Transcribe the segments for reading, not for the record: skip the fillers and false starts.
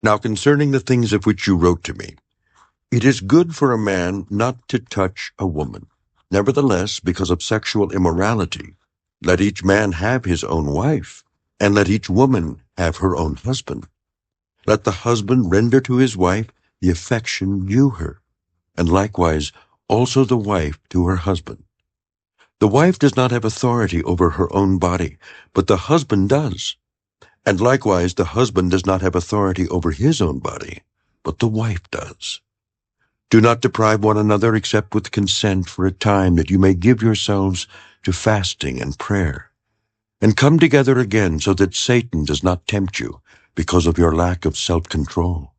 Now concerning the things of which you wrote to me, it is good for a man not to touch a woman. Nevertheless, because of sexual immorality, let each man have his own wife, and let each woman have her own husband. Let the husband render to his wife the affection due her, and likewise also the wife to her husband. The wife does not have authority over her own body, but the husband does. And likewise the husband does not have authority over his own body, but the wife does. Do not deprive one another except with consent for a time, that you may give yourselves to fasting and prayer, and come together again so that Satan does not tempt you because of your lack of self-control.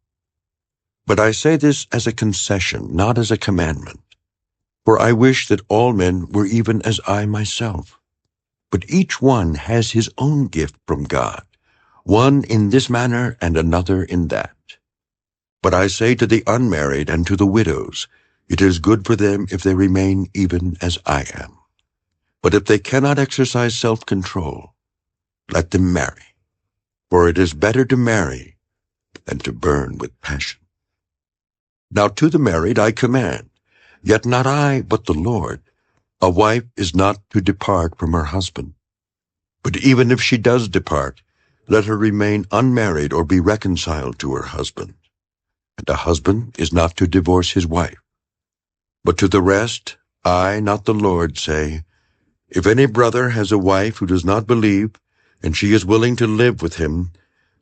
But I say this as a concession, not as a commandment. For I wish that all men were even as I myself. But each one has his own gift from God, one in this manner and another in that. But I say to the unmarried and to the widows, it is good for them if they remain even as I am. But if they cannot exercise self-control, let them marry. For it is better to marry than to burn with passion. Now to the married I command, yet not I, but the Lord, a wife is not to depart from her husband. But even if she does depart, let her remain unmarried or be reconciled to her husband. And a husband is not to divorce his wife. But to the rest, I, not the Lord, say, if any brother has a wife who does not believe, and she is willing to live with him,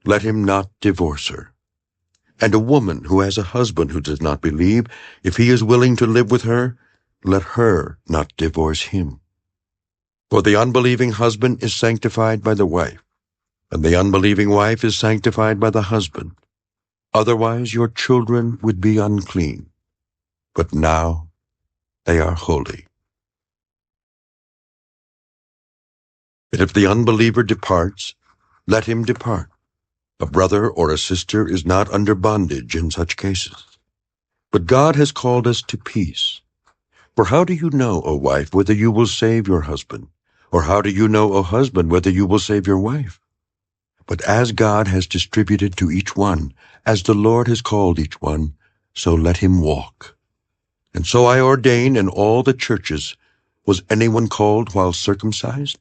let him not divorce her. And a woman who has a husband who does not believe, if he is willing to live with her, let her not divorce him. For the unbelieving husband is sanctified by the wife, and the unbelieving wife is sanctified by the husband. Otherwise your children would be unclean, but now they are holy. But if the unbeliever departs, let him depart. A brother or a sister is not under bondage in such cases. But God has called us to peace. For how do you know, O wife, whether you will save your husband? Or how do you know, O husband, whether you will save your wife? But as God has distributed to each one, as the Lord has called each one, so let him walk. And so I ordain in all the churches, was anyone called while circumcised?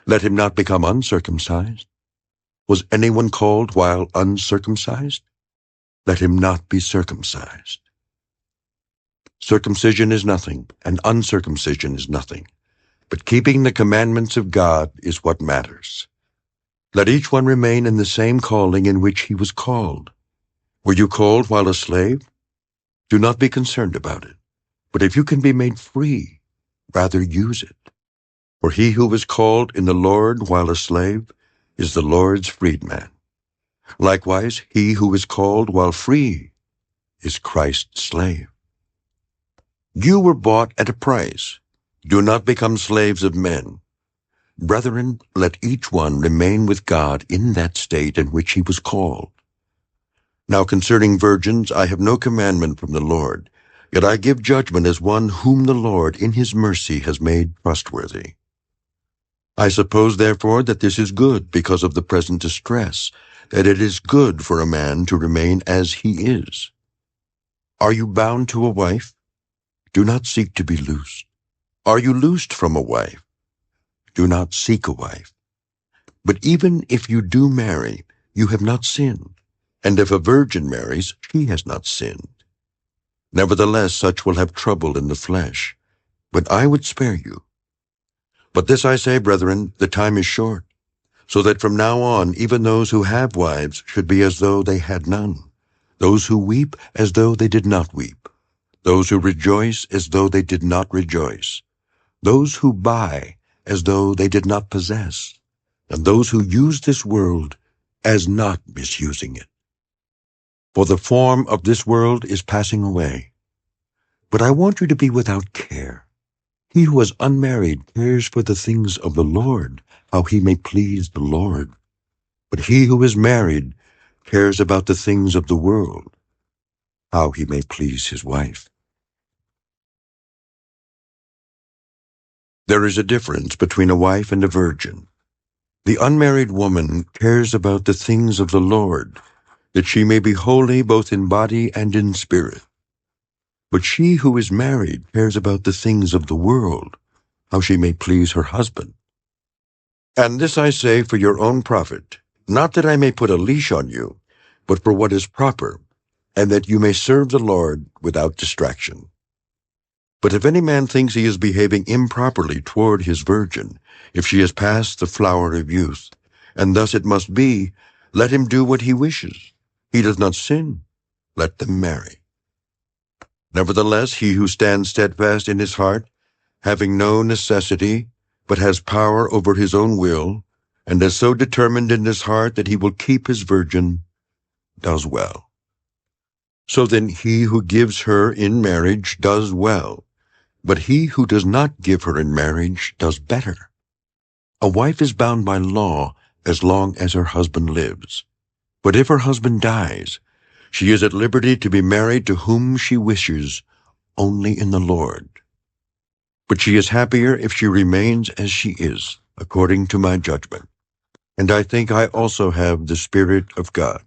Let him not become uncircumcised. Was anyone called while uncircumcised? Let him not be circumcised. Circumcision is nothing, and uncircumcision is nothing, but keeping the commandments of God is what matters. Let each one remain in the same calling in which he was called. Were you called while a slave? Do not be concerned about it, but if you can be made free, rather use it. For he who was called in the Lord while a slave is the Lord's freedman. Likewise, he who is called while free is Christ's slave. You were bought at a price. Do not become slaves of men. Brethren, let each one remain with God in that state in which he was called. Now concerning virgins, I have no commandment from the Lord, yet I give judgment as one whom the Lord in his mercy has made trustworthy. I suppose, therefore, that this is good because of the present distress, that it is good for a man to remain as he is. Are you bound to a wife? Do not seek to be loosed. Are you loosed from a wife? Do not seek a wife. But even if you do marry, you have not sinned. And if a virgin marries, she has not sinned. Nevertheless, such will have trouble in the flesh. But I would spare you. But this I say, brethren, the time is short, so that from now on even those who have wives should be as though they had none, those who weep as though they did not weep, those who rejoice as though they did not rejoice, those who buy as though they did not possess, and those who use this world as not misusing it. For the form of this world is passing away. But I want you to be without care. He who is unmarried cares for the things of the Lord, how he may please the Lord. But he who is married cares about the things of the world, how he may please his wife. There is a difference between a wife and a virgin. The unmarried woman cares about the things of the Lord, that she may be holy both in body and in spirit. But she who is married cares about the things of the world, how she may please her husband. And this I say for your own profit, not that I may put a leash on you, but for what is proper, and that you may serve the Lord without distraction. But if any man thinks he is behaving improperly toward his virgin, if she is past the flower of youth, and thus it must be, let him do what he wishes. He does not sin. Let them marry. Nevertheless, he who stands steadfast in his heart, having no necessity, but has power over his own will, and is so determined in his heart that he will keep his virgin, does well. So then he who gives her in marriage does well, but he who does not give her in marriage does better. A wife is bound by law as long as her husband lives. But if her husband dies, she is at liberty to be married to whom she wishes, only in the Lord. But she is happier if she remains as she is, according to my judgment. And I think I also have the Spirit of God.